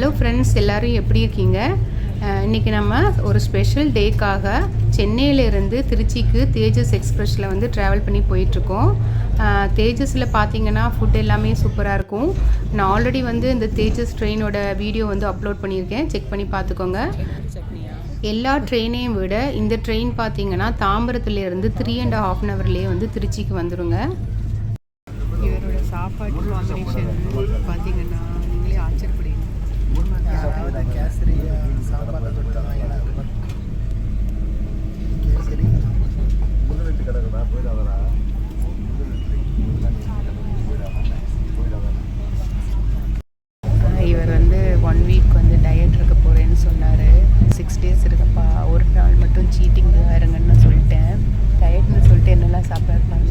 Hello friends, எல்லோரும் எப்படி இருக்கீங்க? இன்றைக்கி நம்ம ஒரு ஸ்பெஷல் டேக்காக சென்னையிலேருந்து திருச்சிக்கு தேஜஸ் எக்ஸ்பிரஸில் வந்து ட்ராவல் பண்ணி போயிட்டுருக்கோம். தேஜஸில் பார்த்தீங்கன்னா ஃபுட் எல்லாமே சூப்பராக இருக்கும். நான் ஆல்ரெடி வந்து இந்த தேஜஸ் ட்ரெயினோட வீடியோ வந்து அப்லோட் பண்ணியிருக்கேன், செக் பண்ணி பார்த்துக்கோங்க. எல்லா ட்ரெயினையும் விட இந்த ட்ரெயின் பார்த்தீங்கன்னா தாம்பரத்துலேருந்து 3.5 ஹவர்லேயே வந்து திருச்சிக்கு வந்துடுங்க. இவரோட சாப்பாட்டு காம்பினேஷன் பார்த்தீங்கன்னா நீங்களே ஆச்சரியப்படுவீங்க. கேசரி சாம்பார் கேசரி இவர் வந்து 1 வீக் வந்து டயட் இருக்க போகிறேன்னு சொன்னார். 6 டேஸ் இருக்கப்பா, ஒரு நாள் மட்டும் சீட்டிங் வேறுங்கன்னு சொல்லிட்டேன். டயட்னு சொல்லிட்டு என்னெல்லாம் சாப்பிட்றாங்க.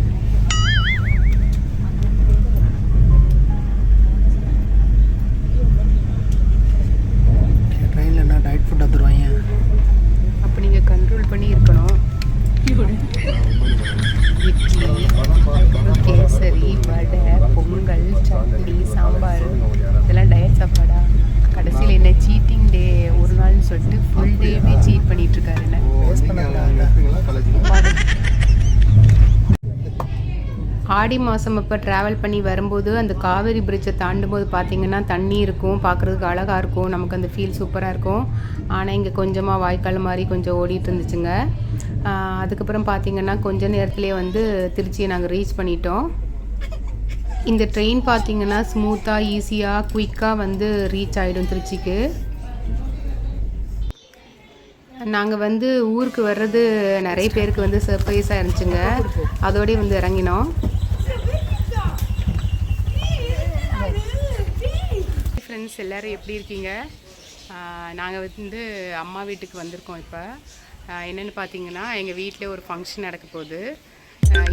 ட்ரெயினில் என்ன டயட் ஃபுட் தருவாங்க? அப்போ நீங்கள் கண்ட்ரோல் பண்ணி இருக்கணும். இட்லி, கேசரி, வடை, பொங்கல், சட்னி, சாம்பார் இதெல்லாம் டயட் சாப்பாடா? கடைசியில் என்ன சீட்டிங் டே ஒரு நாள்னு சொல்லிட்டு ஃபுல் டேவே சீட் பண்ணிகிட்ருக்காரு. என்ன ஆடி மாதம் அப்போ ட்ராவல் பண்ணி வரும்போது அந்த காவேரி பிரிட்ஜை தாண்டும்போது பார்த்திங்கன்னா தண்ணி இருக்கும், பார்க்குறதுக்கு அழகாக இருக்கும், நமக்கு அந்த ஃபீல் சூப்பராக இருக்கும். ஆனால் இங்கே கொஞ்சமாக வாய்க்கால் மாதிரி கொஞ்சம் ஓடிட்டு இருந்துச்சுங்க. அதுக்கப்புறம் பார்த்திங்கன்னா கொஞ்ச நேரத்துலேயே வந்து திருச்சியை நாங்கள் ரீச் பண்ணிட்டோம். இந்த ட்ரெயின் பார்த்திங்கன்னா ஸ்மூத்தாக, ஈஸியாக, குயிக்காக வந்து ரீச் ஆகிடும் திருச்சிக்கு. நாங்கள் வந்து ஊருக்கு வர்றது நிறைய பேருக்கு வந்து சர்ப்ரைஸாக இருந்துச்சுங்க. அதோடய வந்து இறங்கினோம். ஃப்ரெண்ட்ஸ், எல்லோரும் எப்படி இருக்கீங்க? நாங்கள் வந்து அம்மா வீட்டுக்கு வந்திருக்கோம். இப்போ என்னென்னு பார்த்தீங்கன்னா எங்கள் வீட்டில் ஒரு ஃபங்க்ஷன் நடக்க போகுது.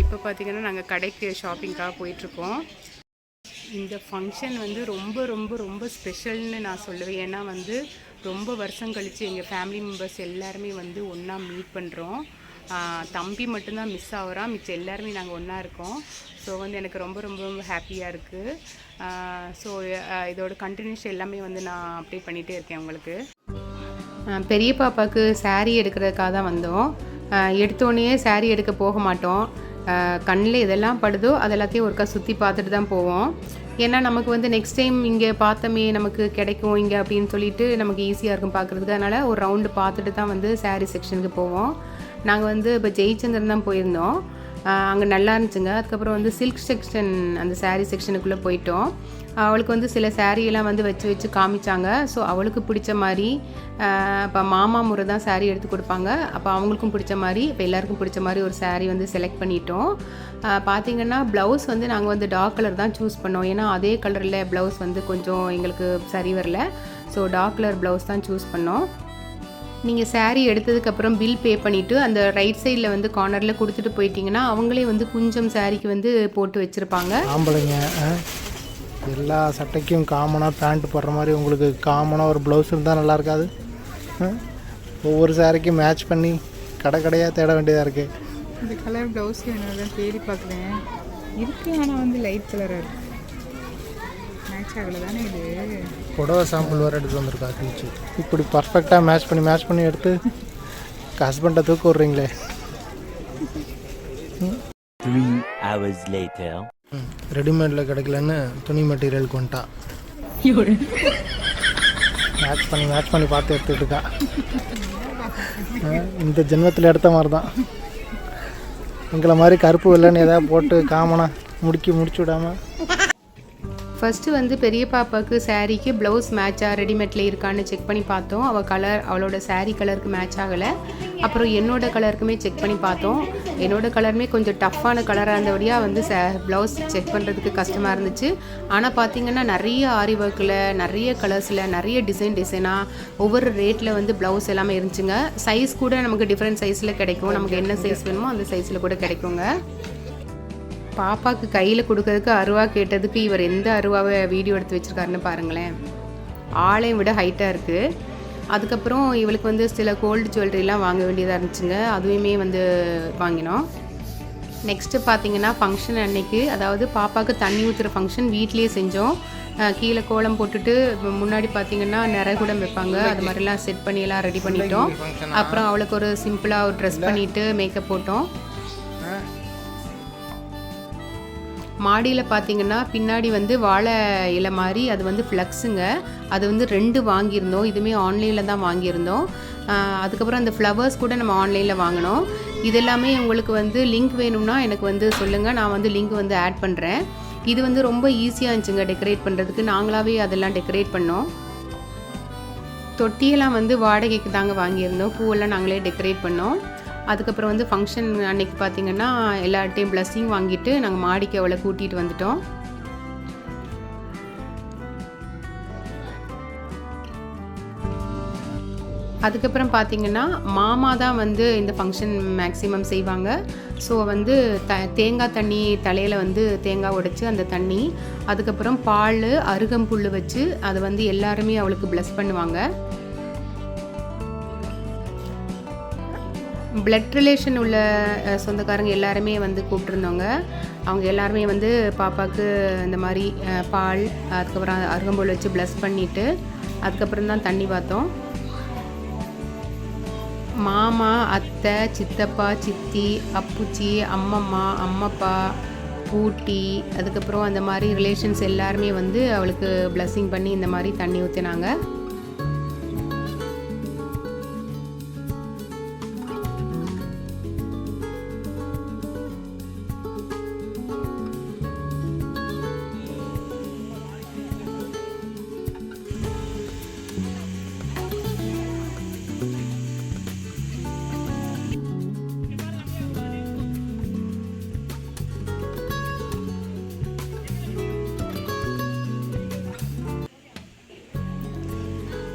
இப்போ பார்த்திங்கன்னா நாங்கள் கடைக்கு ஷாப்பிங்காக போயிட்டுருக்கோம். இந்த ஃபங்க்ஷன் வந்து ரொம்ப ரொம்ப ரொம்ப ஸ்பெஷல்னு நான் சொல்லுவேன். ஏன்னா வந்து ரொம்ப வருஷம் கழித்து எங்கள் ஃபேமிலி மெம்பர்ஸ் எல்லாருமே வந்து ஒன்றா மீட் பண்ணுறோம். தம்பி மட்டும்தான் மிஸ் ஆகுறான், மிச்சம் எல்லாருமே நாங்கள் ஒன்றா இருக்கோம். ஸோ வந்து எனக்கு ரொம்ப ரொம்ப ரொம்ப ஹாப்பியாக இருக்குது. ஸோ இதோட கண்டினியூஷன் எல்லாமே வந்து நான் அப்டேட் பண்ணிகிட்டே இருக்கேன் உங்களுக்கு. பெரிய பாப்பாவுக்கு சாரீ எடுக்கிறதுக்காக தான் வந்தோம். எடுத்தோடனே சாரீ எடுக்க போக மாட்டோம். கண்ணில் எதெல்லாம் படுதோ அதெல்லாத்தையும் ஒருக்கா சுற்றி பார்த்துட்டு தான் போவோம். ஏன்னா நமக்கு வந்து நெக்ஸ்ட் டைம் இங்கே பார்த்தோமே நமக்கு கிடைக்கும் இங்கே அப்படின்னு சொல்லிட்டு நமக்கு ஈஸியாக இருக்கும் பார்க்குறதுக்கு. அதனால் ஒரு ரவுண்டு பார்த்துட்டு தான் வந்து சாரீ செக்ஷனுக்கு போவோம். நாங்கள் வந்து இப்போ ஜெயச்சந்திரன் தான் போயிருந்தோம். அங்கே நல்லா இருந்துச்சுங்க. அதுக்கப்புறம் வந்து சில்க் செக்ஷன், அந்த சாரீ செக்ஷனுக்குள்ளே போயிட்டோம். அவளுக்கு வந்து சில சாரியெல்லாம் வந்து வச்சு காமிச்சாங்க. ஸோ அவளுக்கு பிடிச்ச மாதிரி இப்போ மாமா முறை தான் சாரீ எடுத்து கொடுப்பாங்க. அப்போ அவங்களுக்கும் பிடிச்ச மாதிரி, இப்போ எல்லாருக்கும் பிடிச்ச மாதிரி ஒரு சாரீ வந்து செலக்ட் பண்ணிட்டோம். பார்த்திங்கன்னா ப்ளவுஸ் வந்து நாங்கள் வந்து டார்க் கலர் தான் சூஸ் பண்ணோம். ஏன்னா அதே கலரில் ப்ளவுஸ் வந்து கொஞ்சம் எங்களுக்கு சரி வரல. ஸோ டார்க் கலர் ப்ளவுஸ் தான் சூஸ் பண்ணோம். நீங்கள் சாரீ எடுத்ததுக்கப்புறம் பில் பே பண்ணிவிட்டு அந்த ரைட் சைடில் வந்து கார்னரில் கொடுத்துட்டு போயிட்டீங்கன்னா அவங்களே வந்து கொஞ்சம் சாரீக்கு வந்து போட்டு வச்சுருப்பாங்க. ஆம்பளைங்க எல்லா சட்டைக்கும் காமனாக பேண்ட் போடுற மாதிரி உங்களுக்கு காமனாக ஒரு ப்ளவுஸ் இருந்தால் நல்லா இருக்காது? ஒவ்வொரு சாரிக்கும் மேட்ச் பண்ணி கடையாக தேட வேண்டியதாக இருக்குது. இந்த கலர் ப்ளவுஸ் வேணும் தேடி பார்க்குறேன். இருக்குது, ஆனால் வந்து லைட் கலராக இருக்குது. மேட்ச் ஆகலை தானே இது? புடவை சாம்பிள் வேறு எடுத்து வந்திருக்கா டீச்சு. இப்படி பர்ஃபெக்டாக மேட்ச் பண்ணி எடுத்து ஹஸ்பண்டை தூக்க விட்றீங்களே. 3 hours later. ரெடிமேடில் கிடைக்கலன்னு துணி மெட்டீரியலுக்கு வந்துட்டா. மேட்ச் பண்ணி பார்த்து எடுத்துகிட்டு இருக்கா. இந்த ஜென்மத்தில் எடுத்த மாதிரி தான். எங்களை மாதிரி கருப்பு வெள்ளைன்னு எதாவது போட்டு காமனாக முடிச்சு விடாமல். ஃபஸ்ட்டு வந்து பெரிய பாப்பாவுக்கு சாரீக்கு ப்ளவுஸ் மேட்சாக ரெடிமேட்ல இருக்கான்னு செக் பண்ணி பார்த்தோம். அவளோட சாரீ கலருக்கு மேட்ச் ஆகலை. அப்புறம் என்னோடய கலருக்குமே செக் பண்ணி பார்த்தோம். என்னோடய கலருமே கொஞ்சம் டஃப்பான கலராக இருந்தபடியாக வந்து ப்ளவுஸ் செக் பண்ணுறதுக்கு கஷ்டமாக இருந்துச்சு. ஆனால் பார்த்திங்கன்னா நிறைய ஆரி ஒர்க்கில், நிறைய கலர்ஸில், நிறைய டிசைனாக ஒவ்வொரு ரேட்டில் வந்து ப்ளவுஸ் எல்லாமே இருந்துச்சுங்க. சைஸ் கூட நமக்கு டிஃப்ரெண்ட் சைஸில் கிடைக்கும். நமக்கு என்ன சைஸ் வேணுமோ அந்த சைஸில் கூட கிடைக்குங்க. பாப்பாவுக்கு கையில் கொடுக்கறதுக்கு அருவா கேட்டதுக்கு இவர் எந்த அருவாவை வீடியோ எடுத்து வச்சுருக்காருன்னு பாருங்களேன். ஆளையும் விட ஹைட்டாக இருக்குது. அதுக்கப்புறம் இவளுக்கு வந்து சில கோல்டு ஜுவல்லரிலாம் வாங்க வேண்டியதாக இருந்துச்சுங்க. அதுவுமே வந்து வாங்கினோம். நெக்ஸ்ட்டு பார்த்திங்கன்னா ஃபங்க்ஷன் அன்னைக்கு, அதாவது பாப்பாவுக்கு தண்ணி ஊற்றுற ஃபங்க்ஷன் வீட்லேயே செஞ்சோம். கீழே கோலம் போட்டுட்டு முன்னாடி பார்த்திங்கன்னா நிறைகுடம் வைப்பாங்க, அது மாதிரிலாம் செட் பண்ணி எல்லாம் ரெடி பண்ணிட்டோம். அப்புறம் அவளுக்கு ஒரு சிம்பிளாக ஒரு ட்ரெஸ் பண்ணிவிட்டு மேக்கப் போட்டோம். மாடியில் பார்த்திங்கன்னா பின்னாடி வந்து வாழை இலை மாதிரி அது வந்து ஃப்ளக்ஸுங்க, அது வந்து 2 வாங்கியிருந்தோம். இதுவுமே ஆன்லைனில் தான் வாங்கியிருந்தோம். அதுக்கப்புறம் அந்த ஃப்ளவர்ஸ் கூட நம்ம ஆன்லைனில் வாங்கினோம். இது எல்லாமே உங்களுக்கு வந்து லிங்க் வேணும்னா எனக்கு வந்து சொல்லுங்கள், நான் வந்து லிங்க் வந்து ஆட் பண்ணுறேன். இது வந்து ரொம்ப ஈஸியாக இருந்துச்சுங்க டெக்கரேட் பண்ணுறதுக்கு, நாங்களாகவே அதெல்லாம் டெக்கரேட் பண்ணோம். தொட்டியெல்லாம் வந்து வாடகைக்கு தாங்க வாங்கியிருந்தோம், பூவெல்லாம் நாங்களே டெக்கரேட் பண்ணோம். அதுக்கப்புறம் வந்து ஃபங்க்ஷன் அன்னைக்கு பார்த்திங்கன்னா எல்லார்ட்டையும் பிளஸ்ஸிங் வாங்கிட்டு நாங்கள் மாடிக்கு அவளை கூட்டிகிட்டு வந்துட்டோம். அதுக்கப்புறம் பார்த்திங்கன்னா மாமா தான் வந்து இந்த ஃபங்க்ஷன் மேக்ஸிமம் செய்வாங்க. ஸோ வந்து தேங்காய் தண்ணி தலையில் வந்து தேங்காய் உடைச்சி அந்த தண்ணி, அதுக்கப்புறம் பால் அருகம்புல் வச்சு அதை வந்து எல்லாருமே அவளுக்கு ப்ளஸ் பண்ணுவாங்க. பிளட் ரிலேஷன் உள்ள சொந்தக்காரங்க எல்லாருமே வந்து கூப்பிட்ருந்தோங்க. அவங்க எல்லாருமே வந்து பாப்பாவுக்கு இந்த மாதிரி பால் அதுக்கப்புறம் அருகம்புல் வச்சு ப்ளஸ் பண்ணிவிட்டு அதுக்கப்புறம் தான் தண்ணி பார்த்தோம். மாமா, அத்தை, சித்தப்பா, சித்தி, அப்புச்சி, அம்மம்மா, அம்மப்பா, பூட்டி, அதுக்கப்புறம் அந்த மாதிரி ரிலேஷன்ஸ் எல்லாருமே வந்து அவளுக்கு பிளஸ்ஸிங் பண்ணி இந்த மாதிரி தண்ணி ஊற்றினாங்க.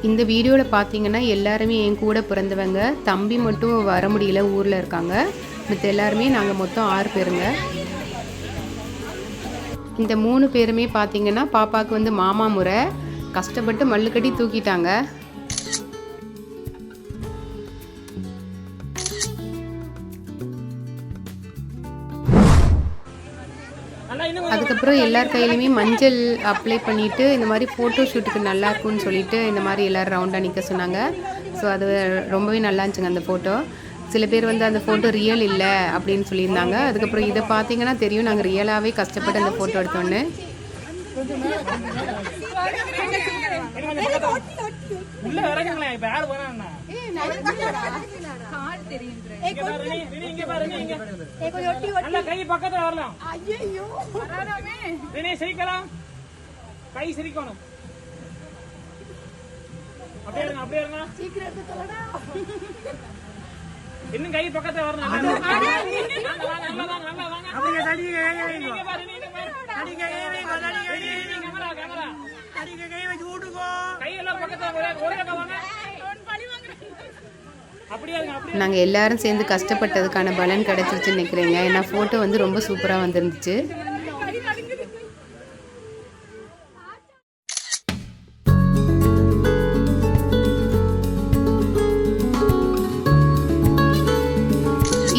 இந்த வீடியோவில் பார்த்தீங்கன்னா எல்லாருமே என் கூட பிறந்தவங்க, தம்பி மட்டும் வர முடியல, ஊரில் இருக்காங்க. மற்ற எல்லாருமே நாங்கள் மொத்தம் 6 பேருங்க. இந்த 3 பேருமே பார்த்தீங்கன்னா பாப்பாவுக்கு வந்து மாமா முறை, கஷ்டப்பட்டு மல்லு கட்டி தூக்கிட்டாங்க. அதுக்கப்புறம் எல்லார் கையிலையுமே மஞ்சள் அப்ளை பண்ணிவிட்டு இந்த மாதிரி ஃபோட்டோ ஷூட்டுக்கு நல்லா இருக்கும்னு சொல்லிட்டு இந்த மாதிரி எல்லோரும் ரவுண்டாக நிற்க சொன்னாங்க. ஸோ அது ரொம்பவே நல்லா இருந்துச்சுங்க அந்த ஃபோட்டோ. சில பேர் வந்து அந்த ஃபோட்டோ ரியல் இல்லை அப்படின்னு சொல்லியிருந்தாங்க. அதுக்கப்புறம் இதை பார்த்தீங்கன்னா தெரியும், நாங்கள் ரியலாகவே கஷ்டப்பட்டு அந்த ஃபோட்டோ எடுத்தோன்னு. கை சிரிக்கணும். இன்னும் கை பக்கத்துல வரணும். நாங்கள் எல்லாரும் சேர்ந்து கஷ்டப்பட்டதுக்கான பலன் கிடைச்சிருச்சுன்னு நினைக்கிறேங்க. ஏன்னா ஃபோட்டோ வந்து ரொம்ப சூப்பராக வந்துருந்துச்சு.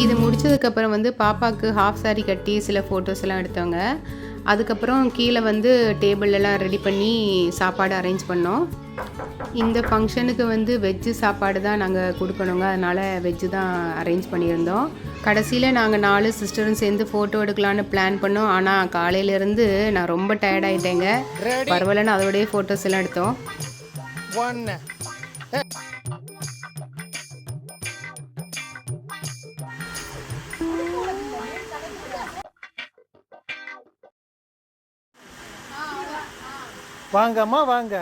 இது முடிச்சதுக்கப்புறம் வந்து பாப்பாவுக்கு ஹாஃப் சாரி கட்டி சில ஃபோட்டோஸ் எல்லாம் எடுத்தோங்க. அதுக்கப்புறம் கீழே வந்து டேபிளெல்லாம் ரெடி பண்ணி சாப்பாடு அரேஞ்ச் பண்ணோம். இந்த ஃபங்க்ஷனுக்கு வந்து வெஜ்ஜு சாப்பாடு தான் நாங்கள் கொடுக்கணுங்க, அதனால் வெஜ்ஜு தான் அரேஞ்ச் பண்ணியிருந்தோம். கடைசியில் நாங்கள் 4 சிஸ்டரும் சேர்ந்து ஃபோட்டோ எடுக்கலான்னு பிளான் பண்ணோம். ஆனால் காலையிலேருந்து நான் ரொம்ப டயர்டாயிட்டேங்க. பரவாயில்லன்னு அதோடய ஃபோட்டோஸ் எல்லாம் எடுத்தோம். வாங்கம்மா வாங்க,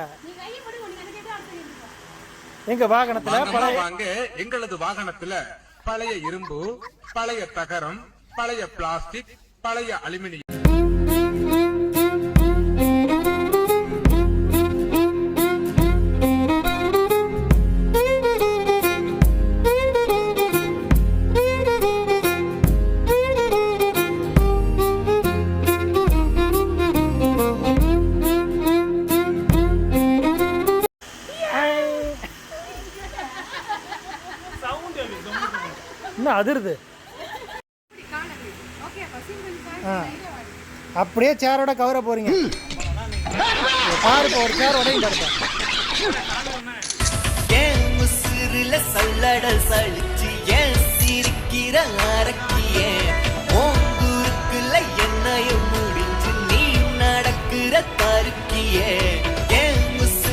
எங்க வாகனத்துல வாங்க. எங்களது வாகனத்துல பழைய இரும்பு, பழைய தகரம், பழைய பிளாஸ்டிக், பழைய அலுமினியம். இன்னும் அதிருது. அப்படியே சேரோட கவர போறீங்க. பாருப்பா ஒரு சேர் உடையும் பாருப்பா. ஏன் முசிறில சல்லட சளிச்சு ஏன் சிரிக்கிற அரக்கிய